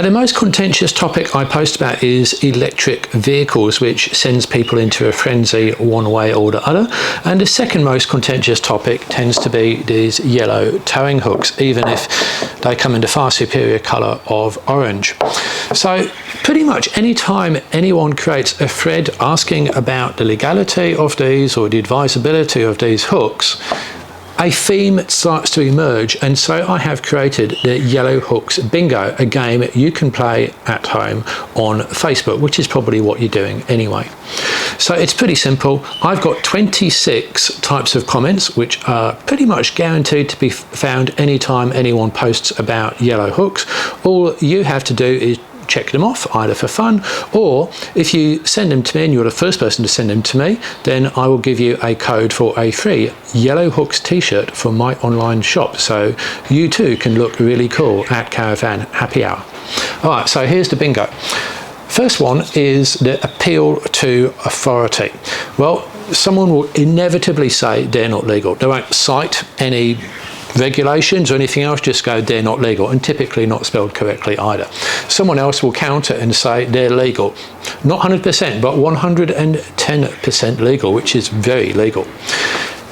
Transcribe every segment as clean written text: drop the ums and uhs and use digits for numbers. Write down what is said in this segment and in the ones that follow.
Now, the most contentious topic I post about is electric vehicles, which sends people into a frenzy one way or the other. And the second most contentious topic tends to be these yellow towing hooks, even if they come in the far superior colour of orange. So pretty much any time anyone creates a thread asking about the legality of these or the advisability of these hooks, a theme starts to emerge, and so I have created the Yellow Hooks Bingo, a game you can play at home on Facebook, which is probably what you're doing anyway. So it's pretty simple. I've got 26 types of comments, which are pretty much guaranteed to be found anytime anyone posts about yellow hooks. All you have to do is check them off, either for fun, or if you send them to me and you're the first person to send them to me, then I will give you a code for a free Yellow Hooks t-shirt from my online shop, so you too can look really cool at Caravan Happy Hour. All right, so here's the bingo. First one is the appeal to authority. Well, someone will inevitably say they're not legal. They won't cite any regulations or anything else, just go they're not legal, and typically not spelled correctly either. Someone else will counter and say they're legal, not 100% but 110% legal, which is very legal.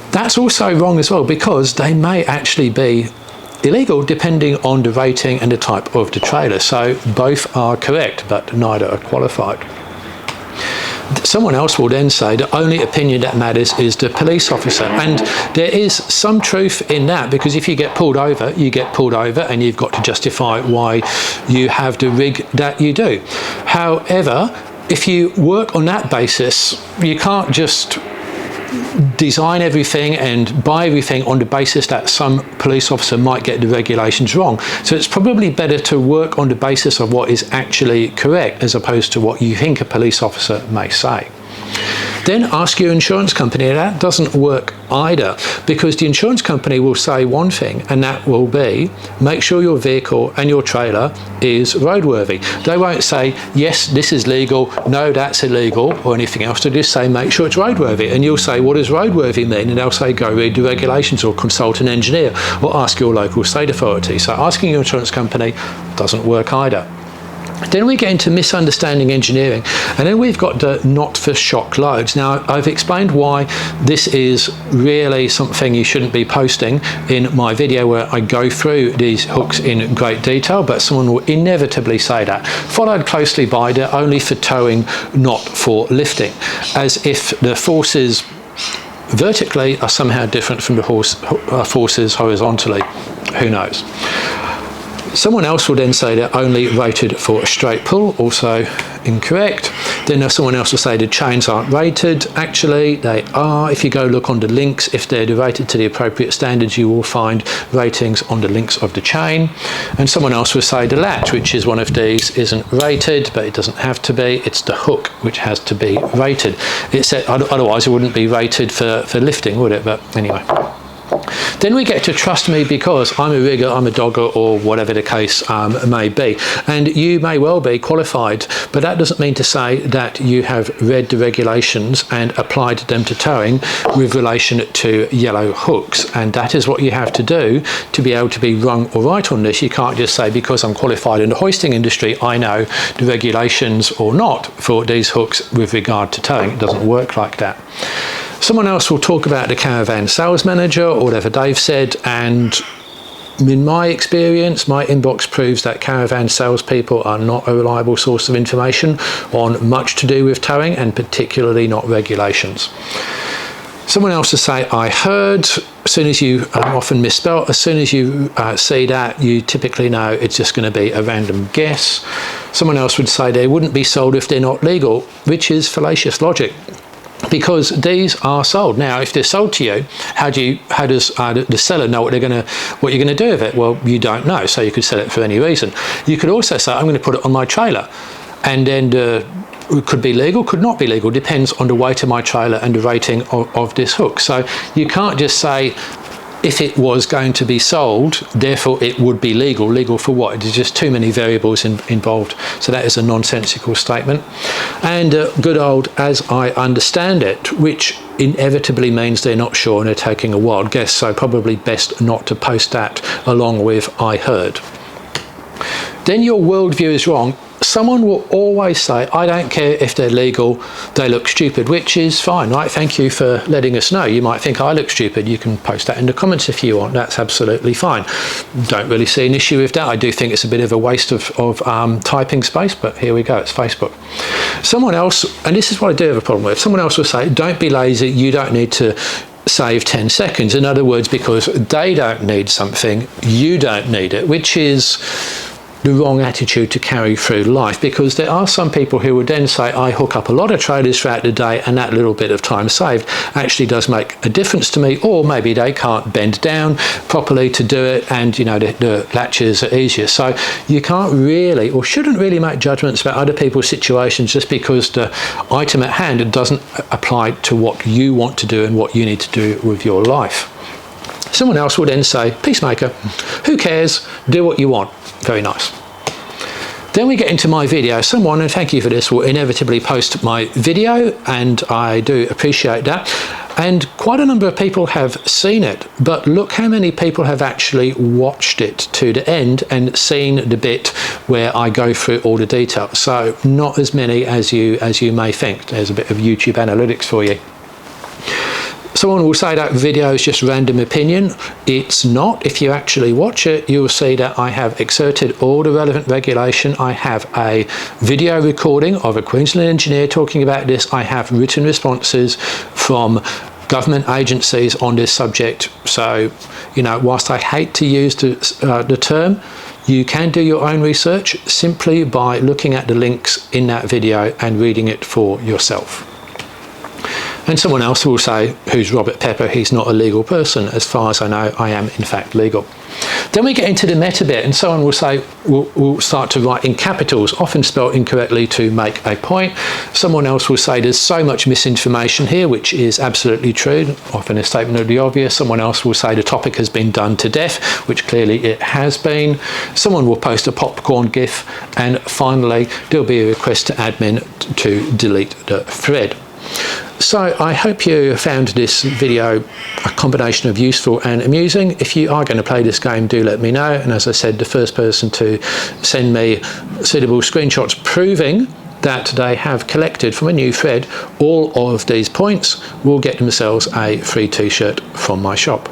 That's also wrong as well, because they may actually be illegal depending on the rating and the type of the trailer. So both are correct but neither are qualified. Someone else will then say the only opinion that matters is the police officer, and there is some truth in that, because if you get pulled over, you get pulled over and you've got to justify why you have the rig that you do. However, if you work on that basis, you can't just design everything and buy everything on the basis that some police officer might get the regulations wrong. So it's probably better to work on the basis of what is actually correct as opposed to what you think a police officer may say. Then ask your insurance company. That doesn't work either, because the insurance company will say one thing, and that will be make sure your vehicle and your trailer is roadworthy. They won't say yes, this is legal, no, that's illegal, or anything else. They just say make sure it's roadworthy, and you'll say what does roadworthy mean, and they'll say go read the regulations or consult an engineer or ask your local state authority. So asking your insurance company doesn't work either. Then we get into misunderstanding engineering, and then we've got the not for shock loads. Now, I've explained why this is really something you shouldn't be posting in my video where I go through these hooks in great detail, but someone will inevitably say that, followed closely by they're only for towing, not for lifting, as if the forces vertically are somehow different from the forces horizontally. Who knows? Someone else will then say they're only rated for a straight pull, also incorrect. Then someone else will say the chains aren't rated. Actually, they are. If you go look on the links, if they're rated to the appropriate standards, you will find ratings on the links of the chain. And someone else will say the latch, which is one of these, isn't rated, but it doesn't have to be. It's the hook which has to be rated. Otherwise, it wouldn't be rated for lifting, would it? But anyway. Then we get to trust me because I'm a rigger, I'm a dogger, or whatever the case may be. And you may well be qualified, but that doesn't mean to say that you have read the regulations and applied them to towing with relation to yellow hooks. And that is what you have to do to be able to be wrong or right on this. You can't just say because I'm qualified in the hoisting industry, I know the regulations or not for these hooks with regard to towing. It doesn't work like that. Someone else will talk about the caravan sales manager or whatever they've said, and in my experience, my inbox proves that caravan salespeople are not a reliable source of information on much to do with towing, and particularly not regulations. Someone else will say, I heard. As soon as you often misspell, as soon as you see that, you typically know it's just going to be a random guess. Someone else would say they wouldn't be sold if they're not legal, which is fallacious logic, because these are sold. Now, if they're sold to you, how does the seller know what you're going to do with it? Well, you don't know, so you could sell it for any reason. You could also say, I'm going to put it on my trailer, and then it could be legal, could not be legal, depends on the weight of my trailer and the rating of this hook. So you can't just say, if it was going to be sold, therefore it would be legal. Legal for what? There's just too many variables involved. So that is a nonsensical statement. And good old as I understand it, which inevitably means they're not sure and they're taking a wild guess. So probably best not to post that along with I heard. then your worldview is wrong. Someone will always say, I don't care if they're legal, they look stupid, which is fine, right? Thank you for letting us know. You might think I look stupid. You can post that in the comments if you want. That's absolutely fine. Don't really see an issue with that. I do think it's a bit of a waste of typing space, but here we go, it's Facebook. Someone else, and this is what I do have a problem with, someone else will say, don't be lazy, you don't need to save 10 seconds. In other words, because they don't need something, you don't need it, which is the wrong attitude to carry through life, because there are some people who would then say, I hook up a lot of traders throughout the day and that little bit of time saved actually does make a difference to me, or maybe they can't bend down properly to do it, and you know the latches are easier. So you can't really, or shouldn't really, make judgments about other people's situations just because the item at hand doesn't apply to what you want to do and what you need to do with your life. Someone else will then say, peacemaker, who cares, do what you want. Very nice. Then we get into my video. Someone, and thank you for this, will inevitably post my video, and I do appreciate that. And quite a number of people have seen it, but look how many people have actually watched it to the end and seen the bit where I go through all the details. So not as many as you may think. There's a bit of YouTube analytics for you. Someone will say that video is just random opinion. It's not. If you actually watch it, you'll see that I have exerted all the relevant regulation. I have a video recording of a Queensland engineer talking about this. I have written responses from government agencies on this subject. So, you know, whilst I hate to use the term, you can do your own research simply by looking at the links in that video and reading it for yourself. And someone else will say, who's Robert Pepper? He's not a legal person. As far as I know, I am in fact legal. Then we get into the meta bit, and someone will say, we'll start to write in capitals, often spelled incorrectly, to make a point. Someone else will say there's so much misinformation here, which is absolutely true, often a statement of the obvious. Someone else will say the topic has been done to death, which clearly it has been. Someone will post a popcorn gif, and finally there'll be a request to admin to delete the thread. So I hope you found this video a combination of useful and amusing. If you are going to play this game, do let me know. And as I said, the first person to send me suitable screenshots proving that they have collected from a new thread all of these points will get themselves a free t-shirt from my shop.